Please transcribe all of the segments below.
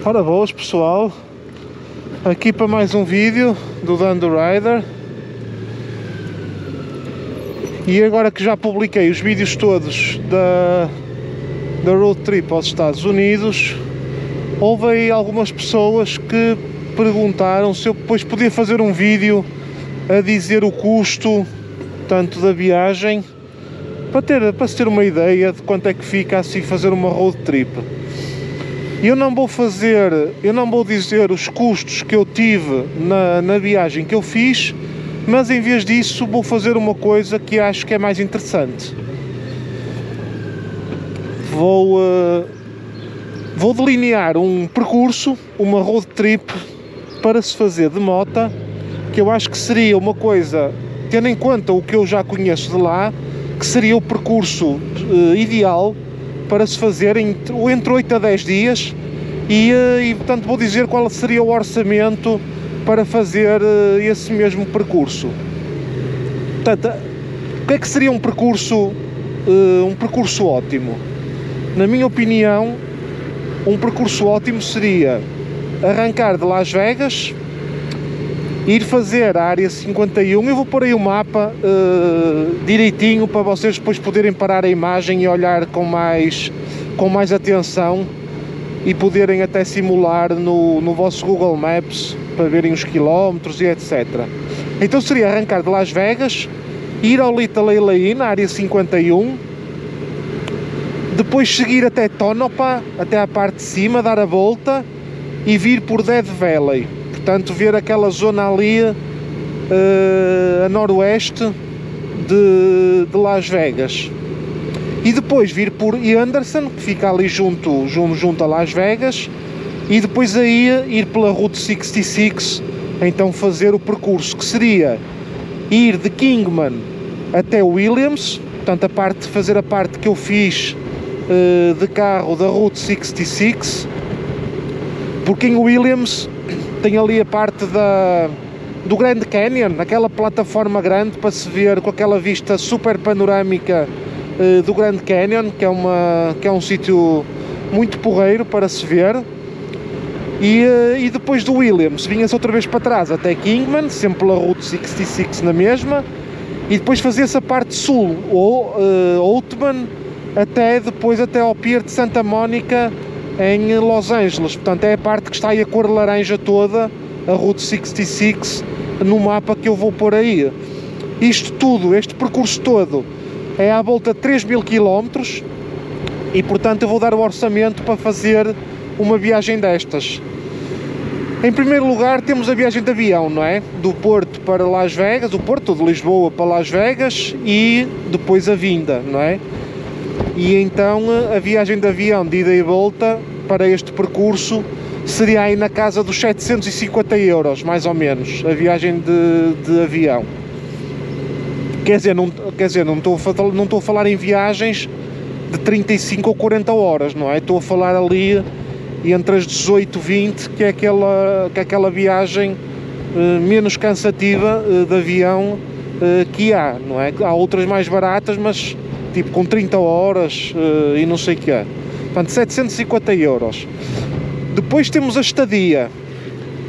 Ora boas pessoal, aqui para mais um vídeo do Dan the Rider. E agora que já publiquei os vídeos todos da road trip aos Estados Unidos, houve aí algumas pessoas que perguntaram se eu depois podia fazer um vídeo a dizer o custo tanto da viagem, para se ter uma ideia de quanto é que fica assim fazer uma road trip. Eu não vou dizer os custos que eu tive na viagem que eu fiz, mas em vez disso vou fazer uma coisa que acho que é mais interessante. Vou delinear um percurso, uma road trip para se fazer de moto, que eu acho que seria uma coisa, tendo em conta o que eu já conheço de lá, que seria o percurso ideal para se fazer entre 8 a 10 dias e portanto vou dizer qual seria o orçamento para fazer esse mesmo percurso. Portanto, o que é que seria um percurso ótimo? Na minha opinião, um percurso ótimo seria arrancar de Las Vegas, ir fazer a área 51, eu vou pôr aí o mapa direitinho para vocês depois poderem parar a imagem e olhar com mais atenção e poderem até simular no vosso Google Maps para verem os quilómetros e etc. Então seria arrancar de Las Vegas, ir ao Little Lane, na área 51, depois seguir até Tonopah, até à parte de cima, dar a volta e vir por Death Valley. Portanto, ver aquela zona ali a noroeste de Las Vegas. E depois vir por Anderson, que fica ali junto a Las Vegas, e depois aí ir pela Route 66, então fazer o percurso que seria ir de Kingman até Williams, portanto fazer a parte que eu fiz de carro da Route 66, porque em Williams tem ali a parte do Grand Canyon, aquela plataforma grande para se ver com aquela vista super panorâmica do Grand Canyon, que é um sítio muito porreiro para se ver. E depois do Williams vinha-se outra vez para trás até Kingman, sempre pela Route 66 na mesma, e depois fazia-se a parte sul, ou Oatman, até ao Pier de Santa Mónica em Los Angeles. Portanto é a parte que está aí a cor laranja toda, a Route 66, no mapa que eu vou pôr aí. Isto tudo, este percurso todo, é à volta de 3.000 km e portanto eu vou dar o orçamento para fazer uma viagem destas. Em primeiro lugar temos a viagem de avião, não é? Do Porto para Las Vegas, do Porto de Lisboa para Las Vegas e depois a vinda, não é? E então a viagem de avião de ida e volta para este percurso seria aí na casa dos 750 euros, mais ou menos, a viagem de avião. Quer dizer, não estou a falar em viagens de 35 ou 40 horas, não é? Estou a falar ali entre as 18 e 20, que é aquela viagem menos cansativa de avião que há, não é? Há outras mais baratas, mas tipo com 30 horas e não sei o que é. Portanto, 750 euros. Depois temos a estadia.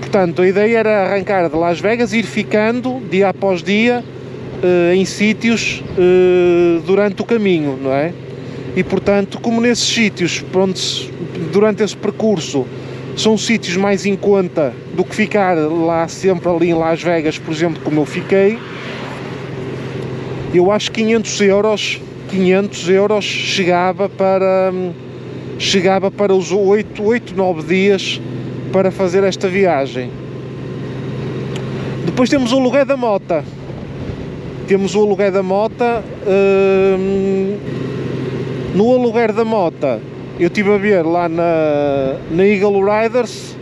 Portanto, a ideia era arrancar de Las Vegas e ir ficando dia após dia em sítios durante o caminho, não é? E portanto, como nesses sítios, durante esse percurso, são sítios mais em conta do que ficar lá sempre ali em Las Vegas, por exemplo, como eu fiquei, eu acho que 500 euros chegava para os 8, 9 dias para fazer esta viagem. Depois temos o aluguer da moto. No aluguer da moto, eu estive a ver lá na Eagle Riders.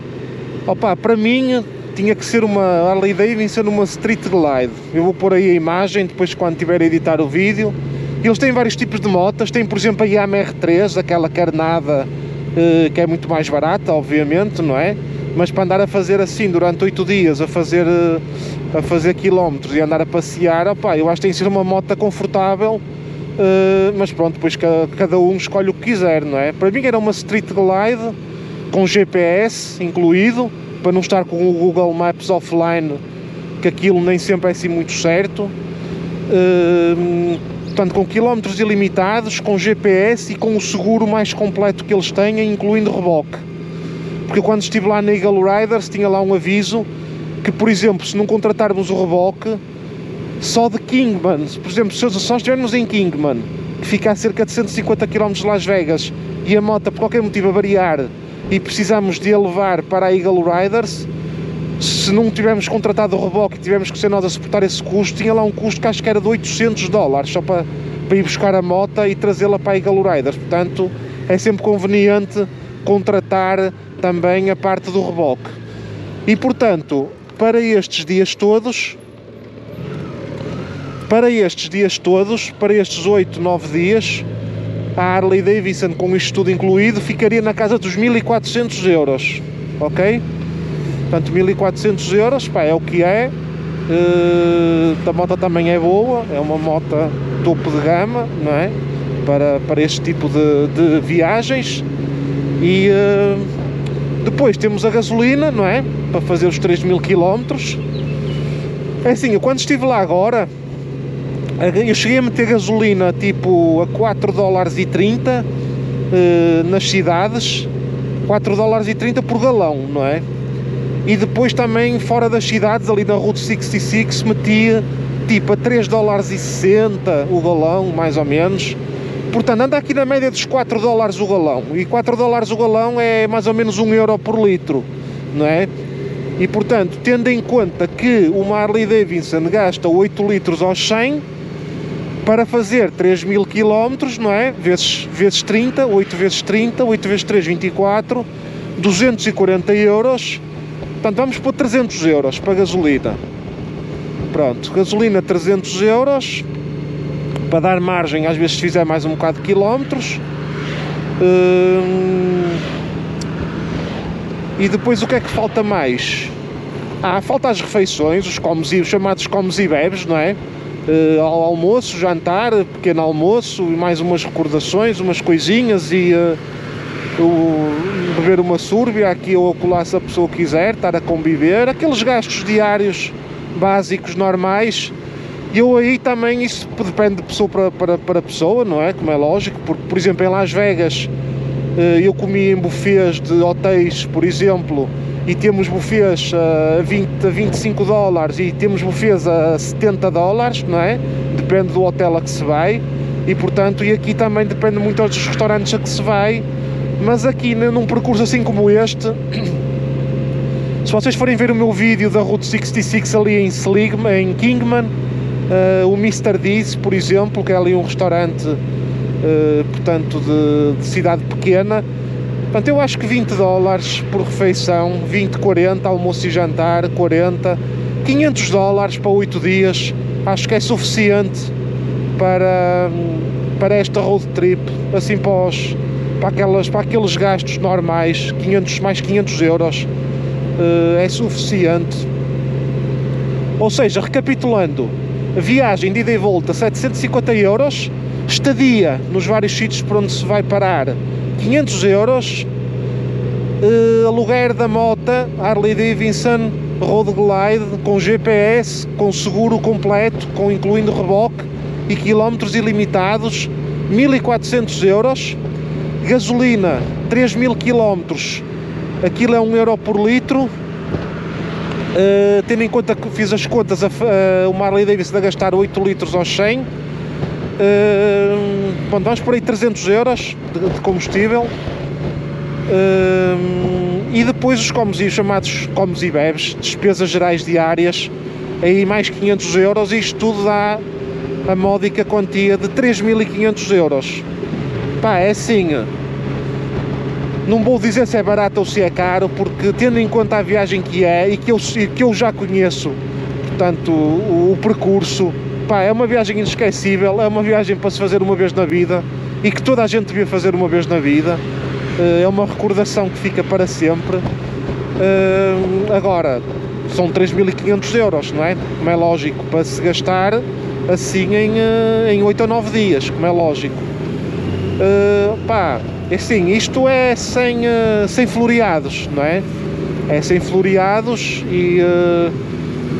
Opa, para mim tinha que ser uma Harley Davidson, uma Street Glide. Eu vou pôr aí a imagem depois quando tiver a editar o vídeo. Eles têm vários tipos de motas, tem por exemplo a Yamaha R3, aquela carnada que é muito mais barata, obviamente, não é? Mas para andar a fazer assim durante 8 dias, a fazer quilómetros e andar a passear, opa, eu acho que tem que ser uma moto confortável, mas pronto, depois cada um escolhe o que quiser, não é? Para mim era uma Street Glide com GPS incluído, para não estar com o Google Maps offline, que aquilo nem sempre é assim muito certo. Portanto, com quilómetros ilimitados, com GPS e com o seguro mais completo que eles têm, incluindo reboque. Porque quando estive lá na Eagle Riders tinha lá um aviso que, por exemplo, se não contratarmos o reboque, só de Kingman, por exemplo, se só estivermos em Kingman, que fica a cerca de 150 km de Las Vegas, e a moto por qualquer motivo a variar e precisamos de a levar para a Eagle Riders, se não tivermos contratado o reboque e tivermos que ser nós a suportar esse custo, tinha lá um custo que acho que era de $800 só para ir buscar a moto e trazê-la para a Eagle Riders. Portanto, é sempre conveniente contratar também a parte do reboque. E portanto, para estes dias todos, para estes 8, 9 dias, a Harley Davidson, com isto tudo incluído, ficaria na casa dos 1400 euros, ok? Portanto, 1400 euros, pá, é o que é. A moto também é boa, é uma moto topo de gama, não é? Para este tipo de viagens. E depois temos a gasolina, não é? Para fazer os 3000 km. É assim, eu quando estive lá agora, eu cheguei a meter gasolina tipo a $4,30 nas cidades, $4,30 por galão, não é? E depois também fora das cidades, ali na Route 66, metia tipo a $3,60 o galão, mais ou menos. Portanto, anda aqui na média dos $4 o galão, e $4 o galão é mais ou menos €1 por litro, não é? E portanto, tendo em conta que uma Harley Davidson gasta 8 litros aos 100, para fazer 3000 km, não é? Vezes 30, 8 vezes 30, 8 vezes 3, 24, 240 euros. Portanto, vamos pôr 300 euros para gasolina. Pronto, gasolina 300 euros, para dar margem, às vezes, se fizer mais um bocado de quilómetros. E depois o que é que falta mais? Falta as refeições, os chamados comes e bebes, não é? Ao almoço, jantar, pequeno almoço, e mais umas recordações, umas coisinhas, e beber uma súrbia aqui ou acolá, se a pessoa quiser, estar a conviver, aqueles gastos diários básicos, normais. E eu aí também, isso depende de pessoa para pessoa, não é? Como é lógico, porque, por exemplo, em Las Vegas, eu comi em buffets de hotéis, por exemplo, e temos buffets a $25 e temos buffets a $70, não é? Depende do hotel a que se vai, e portanto, e aqui também depende muito dos restaurantes a que se vai. Mas aqui num percurso assim como este, se vocês forem ver o meu vídeo da Route 66 ali em Kingman, o Mr. D's, por exemplo, que é ali um restaurante, portanto, de cidade pequena, portanto, eu acho que $20 por refeição, 20, 40, almoço e jantar, 40, $500 para 8 dias, acho que é suficiente para esta road trip, assim para aqueles gastos normais. 500 mais 500 euros é suficiente. Ou seja, recapitulando, a viagem de ida e volta 750 euros, estadia nos vários sítios por onde se vai parar 500 euros, aluguer da moto Harley Davidson Road Glide com GPS, com seguro completo, incluindo reboque e quilómetros ilimitados, 1400 euros. Gasolina, 3000 km, aquilo é €1 por litro. Tendo em conta que fiz as contas, o Harley Davidson a gastar 8 litros aos 100, bom, vamos por aí 300 euros de combustível. E depois os comes, os chamados comes e bebes, despesas gerais diárias, aí mais 500 euros, e isto tudo dá a módica quantia de 3500 euros. Pá, é assim, não vou dizer se é barato ou se é caro, porque tendo em conta a viagem que é, e que eu já conheço, portanto, o percurso, pá, é uma viagem inesquecível, é uma viagem para se fazer uma vez na vida, e que toda a gente devia fazer uma vez na vida. É uma recordação que fica para sempre. Agora, são 3500 euros, não é? Como é lógico, para se gastar assim em 8 ou 9 dias, como é lógico. Pá, assim, isto é sem floreados, não é? É sem floreados e...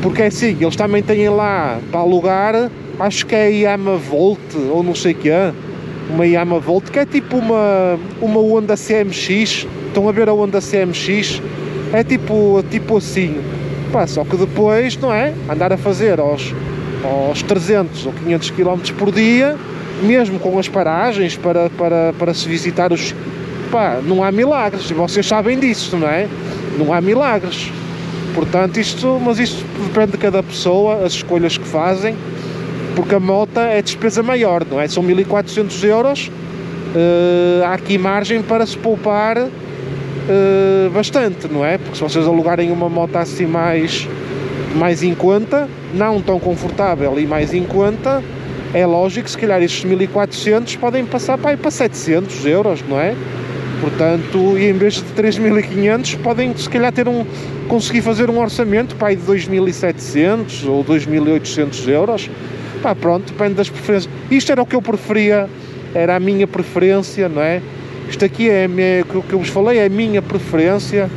porque é assim, eles também têm lá para alugar, acho que é a Yamaha Volt, ou não sei o que é, uma Yamaha Volt, que é tipo uma Honda CMX, estão a ver a Honda CMX? É tipo assim, pá, só que depois, não é? Andar a fazer aos 300 ou 500 km por dia, mesmo com as paragens para se visitar os... pá, não há milagres, vocês sabem disso, não é? Não há milagres. Portanto, mas isto depende de cada pessoa, as escolhas que fazem, porque a moto é despesa maior, não é? São 1400 euros, há aqui margem para se poupar bastante, não é? Porque se vocês alugarem uma moto assim mais em conta, não tão confortável e mais em conta, é lógico que se calhar estes 1400 podem passar para 700 euros, não é? Portanto, e em vez de 3500 podem se calhar conseguir fazer um orçamento para aí de 2700 ou 2800 euros. Pá, pronto, depende das preferências. Isto era o que eu preferia, era a minha preferência, não é? Isto aqui é o que eu vos falei, é a minha preferência,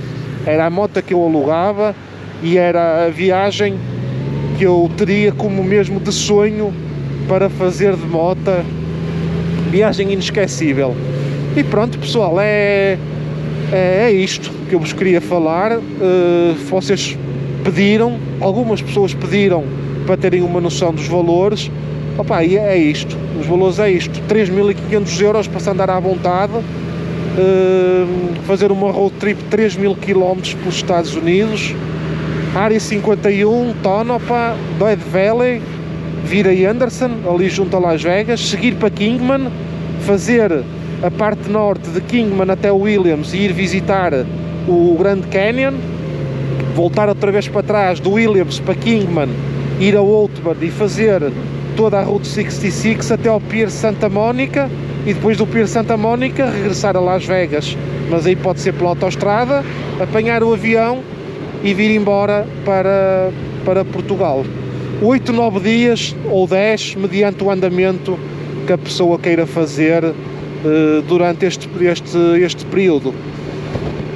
era a moto que eu alugava e era a viagem que eu teria como mesmo de sonho para fazer de moto, viagem inesquecível. E pronto, pessoal, é isto que eu vos queria falar. Vocês pediram, algumas pessoas pediram para terem uma noção dos valores. Opa, e é isto, os valores é isto, 3500 euros para se andar à vontade, fazer uma road trip 3000 km pelos Estados Unidos, área 51, Tonopah, Death Valley, vir a Anderson, ali junto a Las Vegas, seguir para Kingman, fazer a parte norte de Kingman até Williams e ir visitar o Grand Canyon, voltar outra vez para trás do Williams para Kingman, ir a Oatman e fazer toda a Route 66 até ao Pier Santa Mónica e depois do Pier Santa Mónica regressar a Las Vegas, mas aí pode ser pela autoestrada, apanhar o avião e vir embora para Portugal. 8, 9 dias ou 10, mediante o andamento que a pessoa queira fazer durante este período.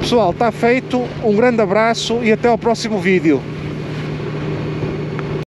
Pessoal, está feito, um grande abraço e até ao próximo vídeo.